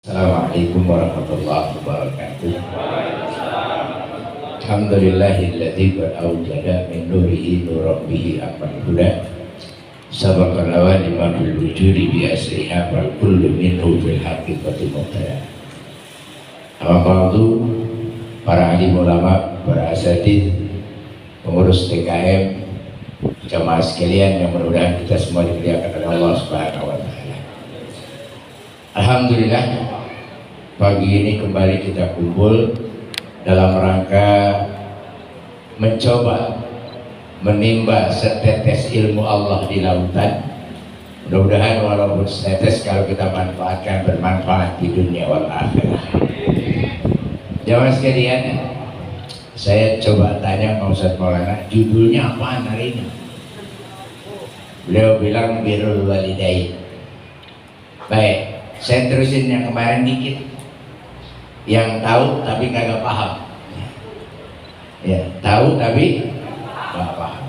Assalamualaikum warahmatullahi wabarakatuh. Alhamdulillahilladzi qad awjada min nurihi nuran bihi amal huda. Sabaqal awalima bil wujudi bi asriha wal kullu minhu fil haqiqati muqtada. Amma ba'du, para alim ulama, para asatidz, pengurus TKM, jamaah sekalian yang mudah-mudahan kita semua dimuliakan oleh Allah Subhanahu wa taala. Alhamdulillah, pagi ini kembali kita kumpul dalam rangka mencoba menimba setetes ilmu Allah di lautan. Mudah-mudahan walaupun setetes, kalau kita manfaatkan, bermanfaat di dunia wal akhirah. Jamaah sekalian, saya coba tanya Pak Ustadz Maulana, judulnya apaan hari ini? Beliau bilang birrul walidain. Baik, saya terusin yang kemarin dikit, yang tahu tapi kagak paham. Ya, tahu tapi nggak paham.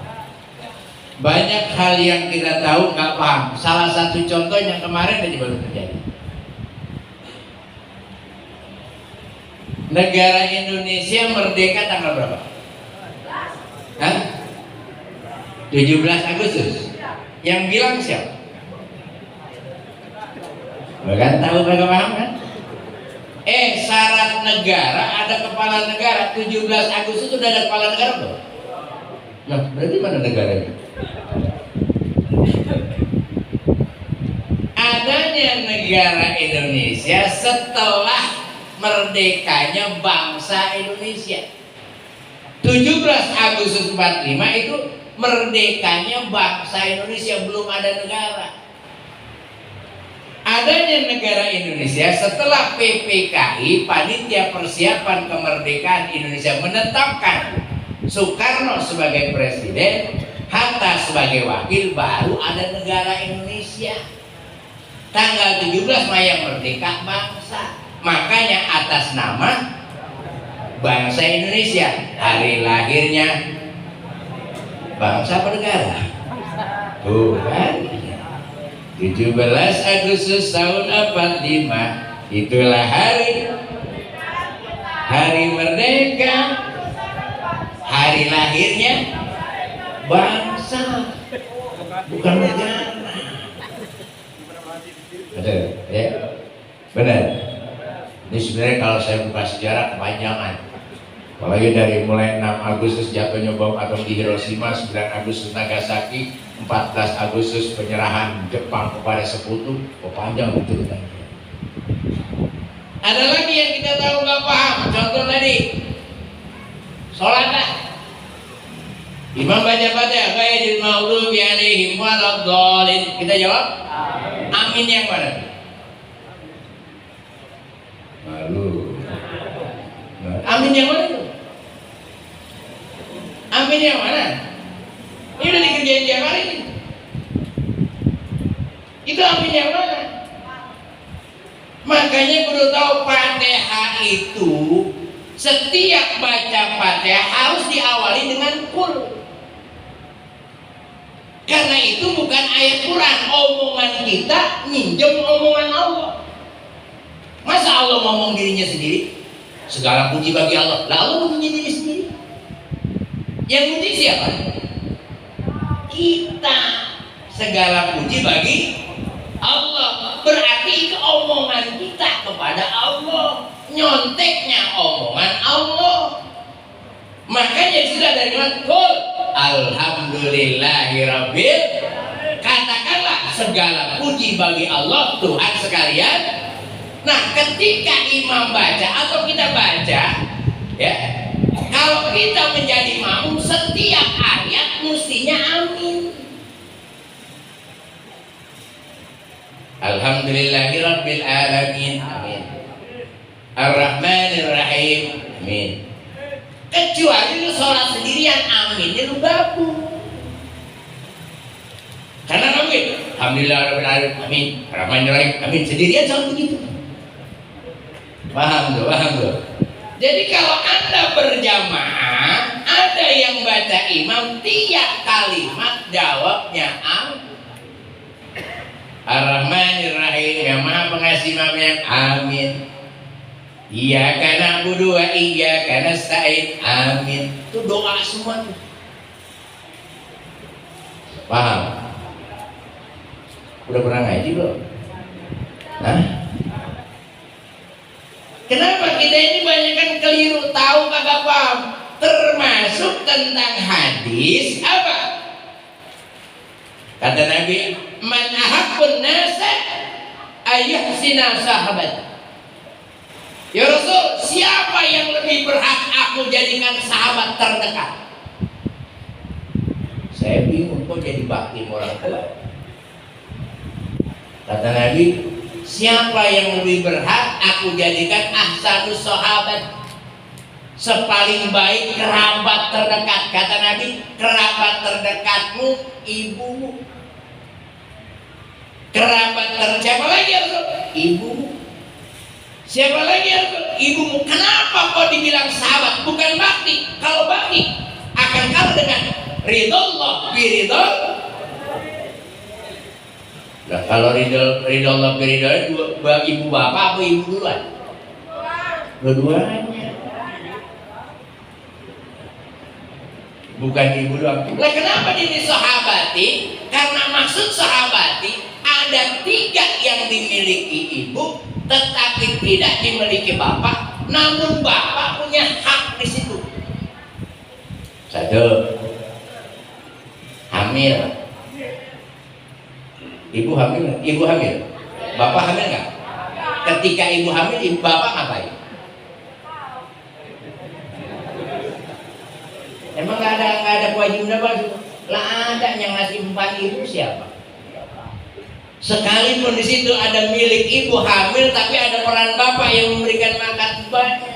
Banyak hal yang kita tahu nggak paham. Salah satu contoh yang kemarin aja baru terjadi. Negara Indonesia merdeka tanggal berapa? Hah? 17 Agustus. Yang bilang siapa? Bahkan tahu kagak paham kan? Syarat negara ada kepala negara. 17 Agustus sudah ada kepala negara belum? Ya, berarti mana negaranya? Adanya negara Indonesia setelah merdekanya bangsa Indonesia. 17 Agustus 45 itu merdekanya bangsa Indonesia, belum ada negara. Adanya negara Indonesia setelah PPKI, Panitia Persiapan Kemerdekaan Indonesia, menetapkan Soekarno sebagai presiden, Hatta sebagai wakil, baru ada negara Indonesia. Tanggal 17 Maya merdeka bangsa. Makanya atas nama bangsa Indonesia, hari lahirnya bangsa apa negara? Tuh kan, 17 Agustus tahun 45, itulah hari merdeka, hari lahirnya bangsa, bukan negara. Betul ya? Benar. Ini sebenarnya kalau saya buka sejarah kepanjangan. Apalagi dari mulai 6 Agustus jatuhnya bom atom di Hiroshima, 9 Agustus Nagasaki, 14 Agustus penyerahan Jepang kepada sekutu. Panjang betul kan? Ada lagi yang kita tahu nggak paham. Contoh tadi, sholat dah. Imam baca-baca, ghairil maghdubi alaihim waladdallin. Kita jawab, amin yang mana? Malu. Amin yang mana itu? Amin yang mana? Ini udah dikerjain tiap hari ini. Itu amin yang mana? Makanya kudu tahu Fatihah itu, setiap baca Fatihah harus diawali dengan kul. Karena itu bukan ayat Quran, omongan kita minjem omongan Allah. Masa Allah ngomong dirinya sendiri? Segala puji bagi Allah. Lalu puji diri sendiri. Yang puji siapa? Kita. Segala puji bagi Allah. Berarti itu omongan kita kepada Allah. Nyonteknya omongan Allah. Makanya sudah dari Qul alhamdulillahirabbil. Katakanlah segala puji bagi Allah Tuhan sekalian. Nah, ketika imam baca atau kita baca, ya, kalau kita menjadi makmum, setiap ayat mestinya amin. Alhamdulillahirabbil alamin. Amin. Ar-Rahmanir-Rahim. Amin. Kecuali lu sholat sendirian, aminnya lu gabung. Karena nggak begitu. Alhamdulillahirabbil alamin. Amin. Ar-Rahmanir-Rahim. Amin. Sendirian sholat begitu. Paham tuh, paham tuh. Jadi kalau Anda berjamaah, ada yang baca imam, tiap kalimat jawabnya amin. Ar-Rahmanir Rahim, yang maha pengasih maha penyayang. Amin. Iyyaka na'budu wa iyyaka nasta'in. Amin. Itu doa semua tuh. Paham? Udah pernah ngaji belum? Hah? Kenapa kita ini banyak kan keliru, tahu kagak paham? Termasuk tentang hadis apa? Kata Nabi, man ahabbun nasa ayyuhsina sahabat. Ya Rasul, siapa yang lebih berhak aku jadikan sahabat terdekat? Saya bingung kok jadi bakti orang tua. Kata Nabi, siapa yang lebih berhak aku jadikan ahsanus sahabat, sepaling baik kerabat terdekat. Kata Nabi, kerabat terdekatmu ibumu. Kerabat terdekat siapa lagi ya Rasul? Ibumu. Siapa lagi ya Rasul? Ibumu. Kenapa kok dibilang sahabat? Bukan bakti. Kalau bakti akan kalah dengan ridho biridho. Nah, kalau ridho Allah biridho dua ibu bapak apa ibu duluan? Dua-duanya. Bukan ibu doang. Lah kenapa ini sahabati? Karena maksud sahabati ada 3 yang dimiliki ibu, tetapi tidak dimiliki bapak. Namun bapak punya hak di situ. 1, hamil. Ibu hamil. Bapak hamil nggak? Ketika ibu hamil, ibu bapak ngapain? Emang nggak ada kewajiban apa? Lah ada yang ngasih umpan ibu siapa? Sekalipun di situ ada milik ibu hamil, tapi ada peran bapak yang memberikan makan banyak.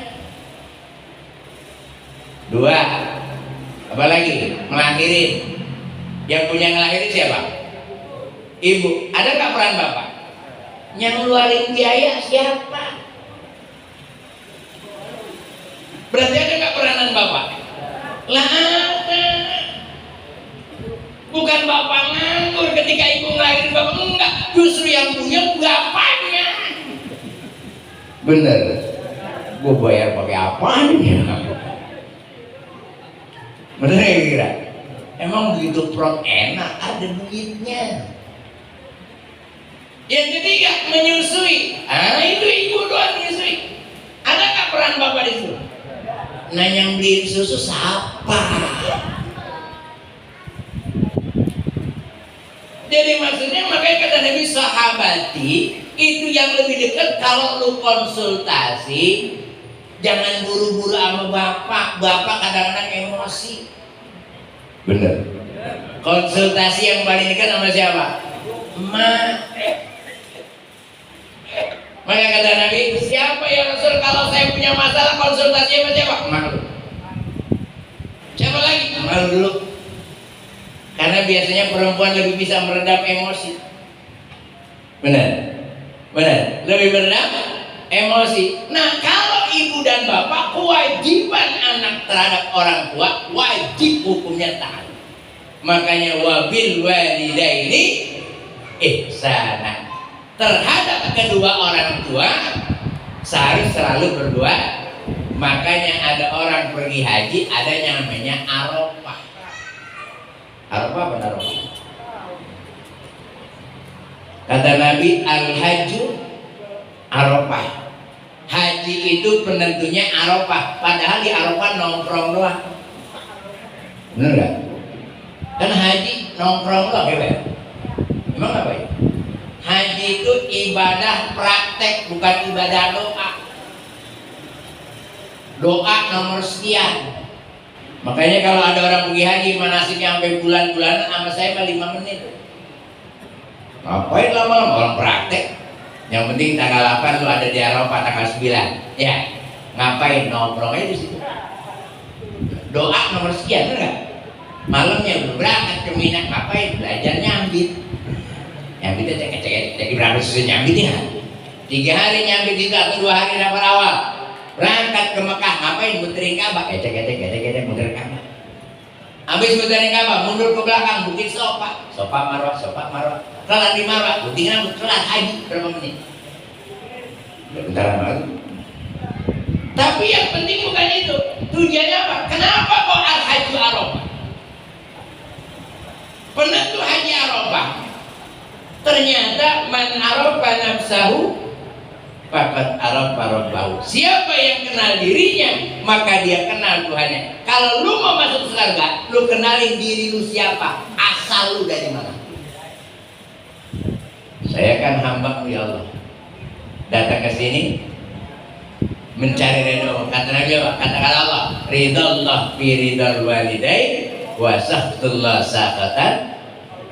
2, apa lagi? Ngelahirin. Yang punya ngelahirin siapa? Ibu. Ada nggak peran bapak? Yang ngeluarin biaya siapa? Berarti ada nggak peranan bapak? Lah ada. Bukan bapak nganggur ketika ibu ngelahirin, bapak enggak. Justru yang punya bapaknya. Bener. Gue bayar pakai apaan ya? Bener ya kira? Emang begitu perut enak, ada duitnya. Yang ketiga, menyusui. Itu ibu doang menyusui. Ada nggak peran bapak di situ? Nah, yang beliin susu siapa? Jadi maksudnya makanya kata Nabi, sahabati itu yang lebih dekat. Kalau lu konsultasi, jangan buru-buru sama bapak. Bapak kadang-kadang emosi. Bener. Konsultasi yang paling dekat sama siapa? Emak. Maka kata Nabi, siapa ya Rasul kalau saya punya masalah konsultasi sama siapa? Malu. Siapa lagi? Malu dulu. Karena biasanya perempuan lebih bisa meredam emosi. Benar? Lebih meredam emosi. Nah, kalau ibu dan bapak, kewajiban anak terhadap orang tua wajib hukumnya taat. Makanya wabil walidaini ihsana. Terhadap kedua orang tua seharus selalu berdua. Makanya ada orang pergi haji, ada yang namanya Arafah. Arafah apa Arafah? Kata Nabi, al-hajju Arafah. Haji itu penentunya Arafah. Padahal di Arafah nongkrong doang. Bener gak? Kan haji nongkrong doang ya. Emang apa ya? Haji itu ibadah praktek, bukan ibadah doa. Doa nomor sekian. Makanya kalau ada orang pergi haji manasiknya sampai bulan-bulanan, sama saya mah 5 menit. Ngapain lama-lama orang praktek? Yang penting tanggal 8 lu ada di Arafah, tanggal 9. Ya, ngapain nongkrong aja di situ. Doa nomor sekian, bener gak? Malamnya belum berangkat ke Mina, ngapain? Belajar nyambit. Nyambitnya cek berapa susah nyambitnya? 3 hari nyambit itu atau 2 hari nafar awal. Berangkat ke Mekah, ngapain? Muterin Ka'bah. Muter Ka'bah. Habis mutari Ka'bah, mundur ke belakang, bukit Sofa, Sofa Marwah. Kelar di Marwah, tinggal kelar haji berapa menit? Bentar lagi. Tapi yang penting bukan itu. Tujuannya apa? Kenapa kok al-hajju Arafah? Penentu haji Arafah. Ternyata man arafa nafsahu faqad arafa rabbahu. Siapa yang kenal dirinya, maka dia kenal Tuhannya. Kalau lu mau masuk surga, lu kenalin diri lu siapa, asal lu dari mana. Saya kan hamba-Mu ya Allah. Datang ke sini mencari ridho. Kata Nabi apa? Katakan Allah, ridallah fi ridal walidain wa sakhtullah sakhatan.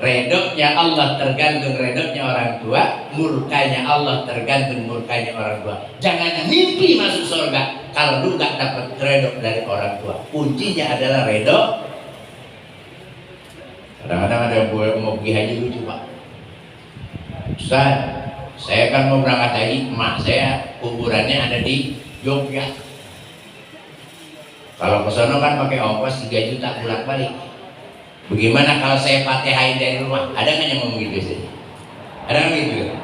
Redoknya Allah tergantung redoknya orang tua, murkanya Allah tergantung murkanya orang tua. Jangan mimpi masuk surga kalau lu gak dapat redok dari orang tua. Kuncinya adalah redok. Kadang-kadang ada yang mau pergi haji lucu Pak. Ustaz, saya kan mau berangkat haji, emak saya kuburannya ada di Jogja. Kalau ke sono kan pakai ongkos 3 juta bolak-balik. Bagaimana kalau saya Fatihain dari rumah? Ada nggak yang ngomong gitu sih? Ada nggak gitu?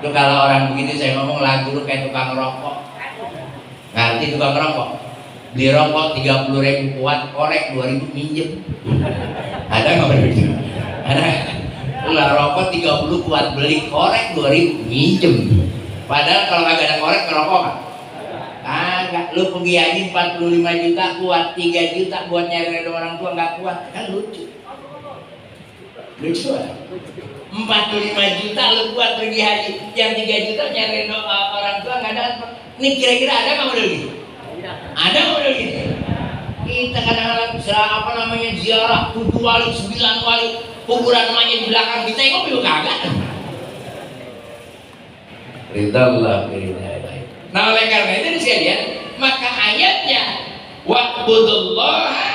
Itu kalau orang begitu saya ngomong lagu lu kayak tukang rokok. Ngerti tukang rokok? Beli rokok 30.000 kuat, korek 2.000 minjem. Ada nggak begitu? Ada. Lah rokok 30 kuat beli, korek 2.000 minjem. Padahal kalau nggak ada korek ngerokok kan? Agak. Lu pergi haji 45 juta kuat, 3 juta buat nyari orang tua nggak kuat, kan lucu. Lucu lah. 45 juta lu buat pergi haji, yang 3 juta nyari orang tua nggak dapat. Ini kira-kira ada nggak model gitu? Ada model gitu? Kita kadang-kadang apa namanya ziarah 7 wali, 9 wali, kuburan emaknya di belakang kita, kok belum kagak? Ridallah biridallah. Nah oleh karena itu sekalian, maka ayatnya wa'budullaha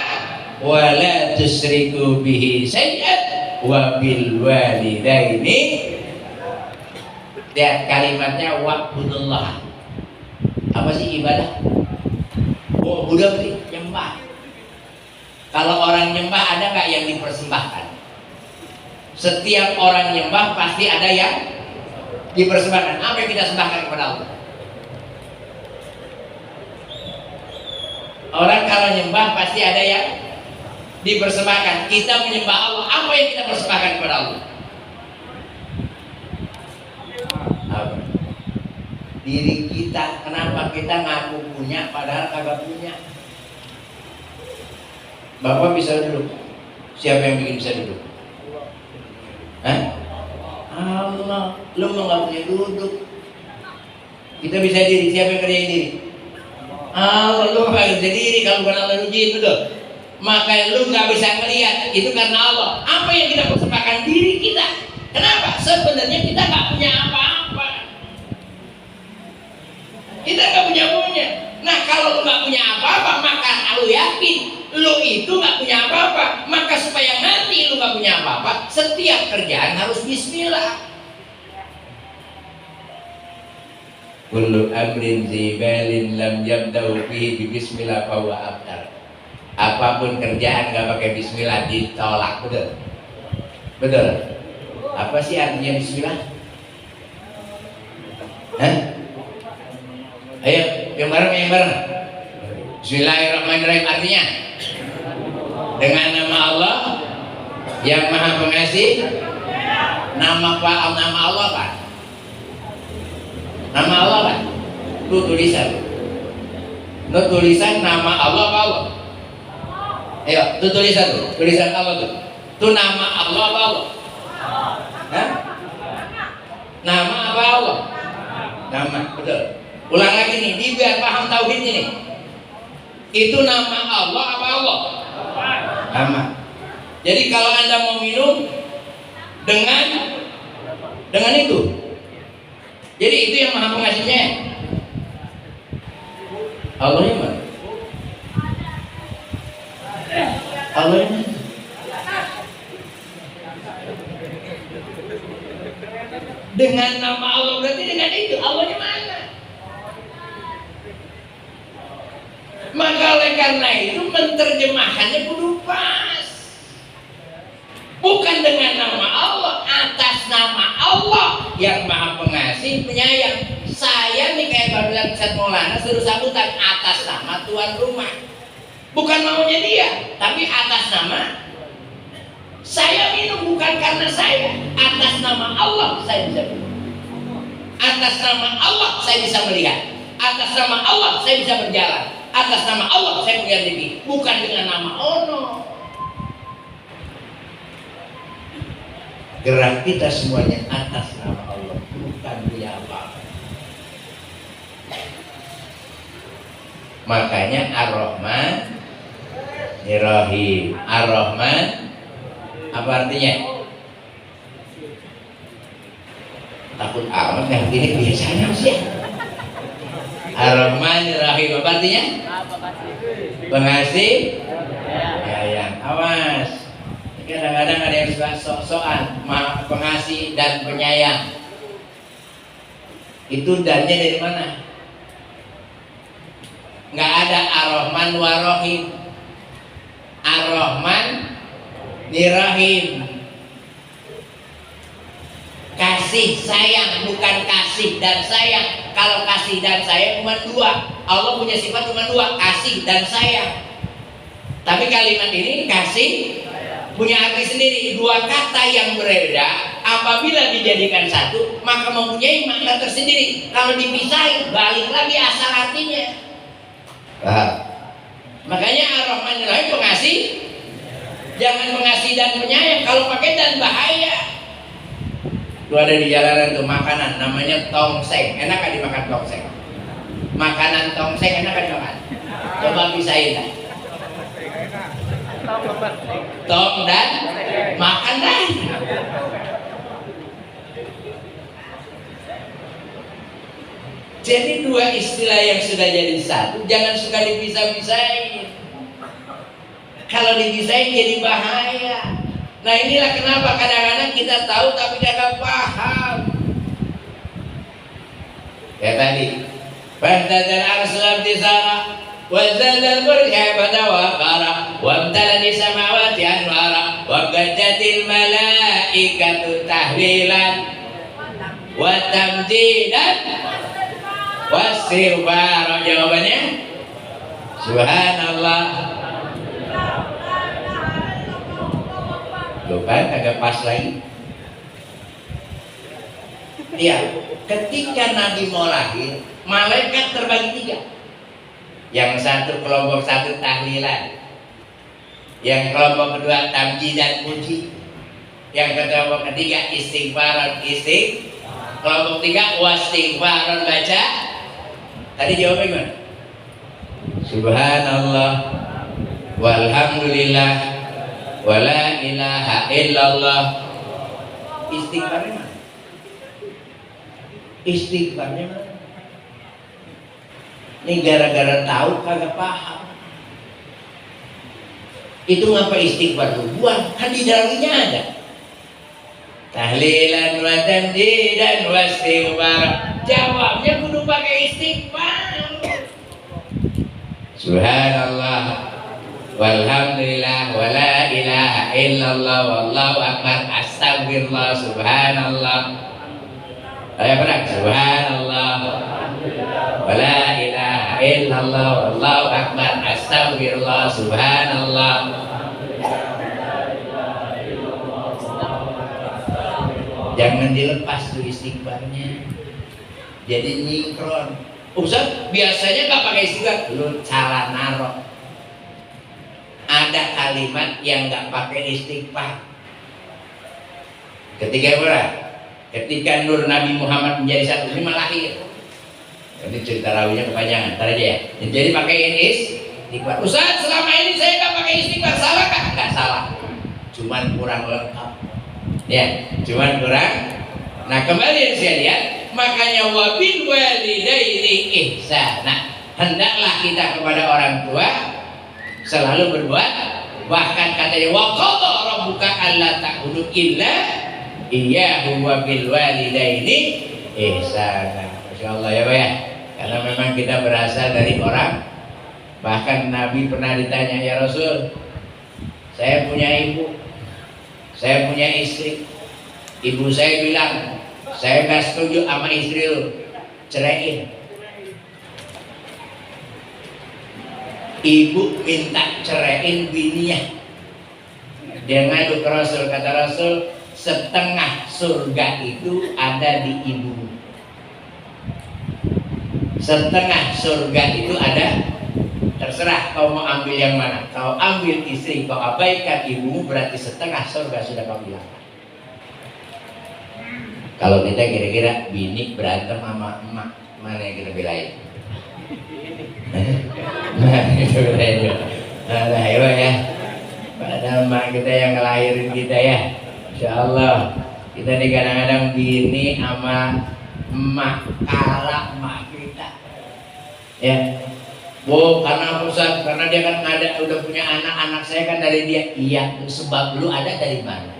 wa la tusyriku bihi syai'an wa bil walidaini. Lihat kalimatnya wa'budullah. Apa sih ibadah? Oh, Buddha nyembah. Kalau orang nyembah ada nggak yang dipersembahkan? Setiap orang nyembah pasti ada yang dipersembahkan. Apa yang kita sembahkan kepada Allah? Orang kalau nyembah pasti ada yang dipersembahkan. Kita menyembah Allah, apa yang kita persembahkan kepada Allah? Apa? Diri kita. Kenapa kita ngaku punya padahal kagak punya? Bapak bisa duduk. Siapa yang bikin bisa duduk? Hah? Allah. Lu mau nggak punya duduk? Kita bisa diri. Siapa yang kerjain diri? Allah. Lu nggak bisa diri kalau bukan Allah ujiin, betul? Maka lu nggak bisa melihat itu karena Allah. Apa yang kita persembahkan? Diri kita. Kenapa? Sebenarnya kita nggak punya apa-apa. Kita nggak punya. Nah kalau lu nggak punya apa-apa, maka lu yakin lu itu nggak punya apa-apa. Maka supaya nanti lu nggak punya apa-apa, setiap kerjaan harus bismillah. Kullu amrin zibalin lam yabda'u bihi bismillah fa huwa abtar. Apapun kerjaan nggak pakai bismillah ditolak, betul? Betul? Apa sih artinya bismillah? Hah? Ayo, yang bareng. Bismillahirrahmanirrahim artinya dengan nama Allah yang Maha Pengasih. Nama Allah apa? Nama Allah apa? Itu tulisan. Itu tulisan nama Allah apa Allah? Ayo, itu tulisan Allah tuh. Itu nama Allah apa Allah? Hah? Nama apa Allah? Nama, betul. Ulang lagi nih, dia biar paham tauhidnya nih. Itu nama Allah apa Allah? Nama. Jadi kalau Anda mau minum dengan itu. Jadi itu yang Maha Pengasihnya. Allah yang mana? Allah yang mana? Dengan nama Allah berarti dengan itu. Allah yang mana? Maka oleh karena itu menerjemahkannya kudu pas. bukan dengan nama Allah, atas nama Allah yang Maha Pengasih Penyayang. Saya nih kayak Babilan Ustaz Maulana suruh sambutan atas nama tuan rumah, bukan maunya dia, tapi atas nama saya minum, bukan karena saya. Atas nama Allah saya bisa minum, atas nama Allah saya bisa melihat, atas nama Allah saya bisa berjalan, atas nama Allah saya punya rezeki, bukan dengan nama ono. Gerak kita semuanya atas nama Allah, bukan punya apa-apa. Makanya Ar-Rahman Ar-Rahim. Ar-Rahman apa artinya? Takut amat ngerti biasanya sih. Ar-Rahman Ar-Rahim apa artinya? Pengasih sayang. Awas, kadang-kadang ada yang suka sok-sokan pengasih dan penyayang. Itu dannya dari mana? Nggak ada Ar-Rahman War-Rahim. Ar-Rahman Nirahim, kasih sayang, bukan kasih dan sayang. Kalau kasih dan sayang cuma dua, Allah punya sifat cuma dua, kasih dan sayang. Tapi kalimat ini kasih punya arti sendiri. Dua kata yang berbeda apabila dijadikan satu maka mempunyai makna tersendiri. Kalau dipisahin balik lagi asal artinya. Makanya Ar-Rahman Ar-Rahim pengasih, jangan pengasih dan penyayang. Kalau pakai dan bahaya. Lu ada di jalanan tuh makanan namanya tongseng, enak kan dimakan tongseng? Makanan tongseng enak kan dimakan? Coba pisahin dah. Tong dan makan dan. Jadi dua istilah yang sudah jadi satu jangan suka dipisah-pisahin. Kalau dipisahin jadi bahaya. Nah inilah kenapa kadang-kadang kita tahu tapi tidak paham. Ya tadi, fahtadal arslam tisara, wazadal burja badawakara, wamtalani samawati anwara, wagajatil malaikatu tahlilan, watamjidan, wasirbar. Jawabannya subhanallah. Kan agak pas lagi. Iya, ketika Nabi mau lahir, malaikat terbagi tiga. Yang satu kelompok satu tahlilan, yang kelompok kedua tamjid dan puji, yang kelompok ketiga istighfaran kelompok tiga wastighfaran baca. Tadi jawabnya gimana? Subhanallah walhamdulillah wala ilaha illallah. Istighfarnya mana? Istighfarnya mana? Ini gara-gara tahu kagak paham. Itu ngapa istighfar tuh? Buang, kan di dalamnya ada. Tahlilan wa tamjidan wa istighfar. Jawabnya kudu pakai istighfar. Subhanallah walhamdulillah wala ilaha illallah wallahu akbar astagfirullah subhanallah. Ayo berat. Subhanallah wala ilaha illallah wallahu akbar astagfirullah subhanallah. Jangan dilepas tuh istighfarnya. Jadi nyingkron. Ustaz biasanya nggak pakai istighfar, lu salah naruh. Ada kalimat yang nggak pakai istighfar. Ketika Nur Nabi Muhammad menjadi satu, ini lahir. Ini cerita rawinya kepanjangan, ntar aja ya. Jadi pakai istighfar. Ustaz selama ini saya nggak pakai istighfar, salah kah? Nggak salah, cuman kurang lengkap. Ya, cuman kurang. Nah kembali yang saya lihat, makanya wabil walidaini ihsana. Hendaklah kita kepada orang tua selalu berbuat. Bahkan katanya wa qadha rabbuka alla ta'budu illa iyyahu wa bil walidaini ihsana. Masyaallah ya Pak ya. Karena memang kita berasal dari orang. Bahkan Nabi pernah ditanya, ya Rasul, saya punya ibu, Saya punya istri, ibu saya bilang, saya nggak setuju sama istri lu, ceraiin. Ibu minta ceraiin bininya. Dia ngadu ke Rasul, kata Rasul, setengah surga itu ada di ibu. Setengah surga itu ada, terserah kau mau ambil yang mana. Kau ambil istri, kau abaikan ibumu, berarti setengah surga sudah kau bilang. Kalau kita kira-kira bini berantem sama emak, mana yang kita belain? Nah, itu belain. Nah, ya. Padahal emak kita yang ngelahirin kita ya. Insya Allah kita nih kadang-kadang bini sama emak kalah emak kita. Ya. Wow, karena Ustaz, karena dia kan ada udah punya anak saya kan dari dia. Iya, sebab lu ada dari mana?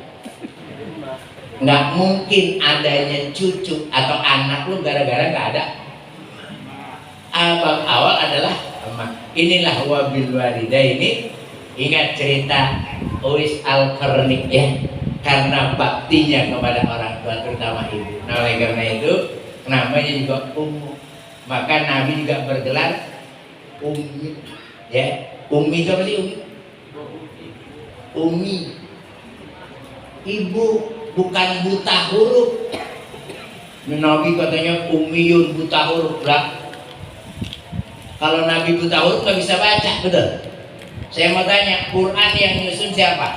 Nggak mungkin adanya cucu atau anak lu gara-gara nggak ada. Abang awal adalah emak. Inilah wabil walidaini. Ingat cerita Uwais Al-Qarni ya, karena baktinya kepada orang tua terutama ibu. Nah, oleh karena itu namanya juga ummu. Maka Nabi juga bergelar ummi ya. Ummi itu apa sih ummi? Ummi ibu, bukan buta huruf. Nabi katanya ummiyun, buta huruf lah. Kalau Nabi buta huruf nggak bisa baca, betul? Saya mau tanya, Quran yang nyusun siapa?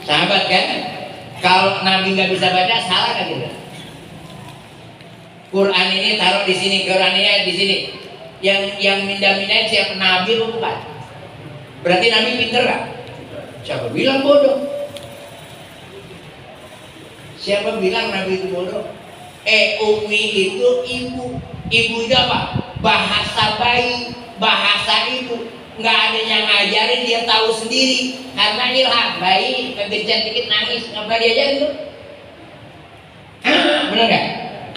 Sahabat kan? Kalau Nabi nggak bisa baca, salah kan kita? Quran ini taruh di sini, Quran ini di sini. Yang mindah-mindahin siapa? Nabi atau bukan? Berarti Nabi pinter kan? Siapa bilang bodoh? Siapa bilang Nabi itu bodoh? Ummi itu ibu. Ibu itu apa? Bahasa bayi, bahasa ibu. Nggak ada yang ngajarin, dia tahu sendiri. Karena ilham, bayi kegencet dikit nangis, nggak pernah diajarin tuh. Bener nggak?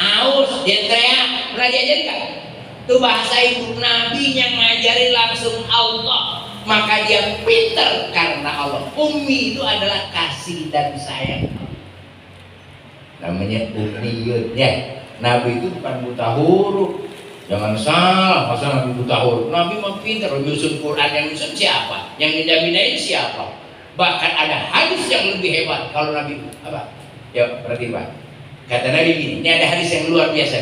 Aus, dia teriak, pernah diajarin nggak? Itu bahasa ibu. Nabi yang ngajarin langsung Allah, maka dia pinter karena Allah. Ummi itu adalah kasih dan sayang. Namanya ummiyun ya. Nabi itu bukan buta huruf. Jangan salah, masa Nabi buta huruf? Nabi mah pintar, nyusun Quran. Yang nyusun siapa? Yang mindah-mindahin siapa? Bahkan ada hadis yang lebih hebat. Kalau Nabi apa? Ya berarti Pak. Kata Nabi gini, ini ada hadis yang luar biasa.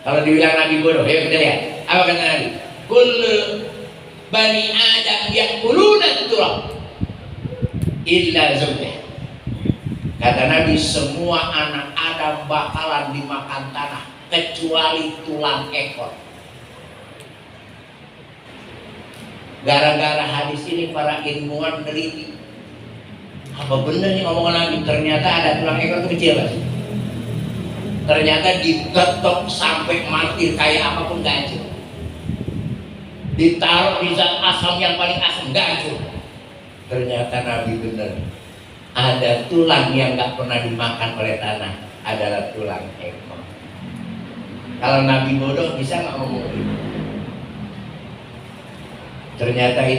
Kalau dibilang Nabi bodoh, ayo kita lihat. Apa kata Nabi? Kullu bani Adam yaquluna turab illa zawjah. Kata Nabi, semua anak Adam bakalan dimakan tanah kecuali tulang ekor. Gara-gara hadis ini para ilmuwan meneliti, apa benar nih omongan Nabi? Ternyata ada tulang ekor kecil mas. Ternyata digetok sampai mati kayak apapun gak hancur. Ditaruh di zat asam yang paling asam gak hancur. Ternyata Nabi benar. Ada tulang yang gak pernah dimakan oleh tanah, adalah tulang ekor. Kalau Nabi bodoh bisa nggak ngomong gitu? Ternyata itu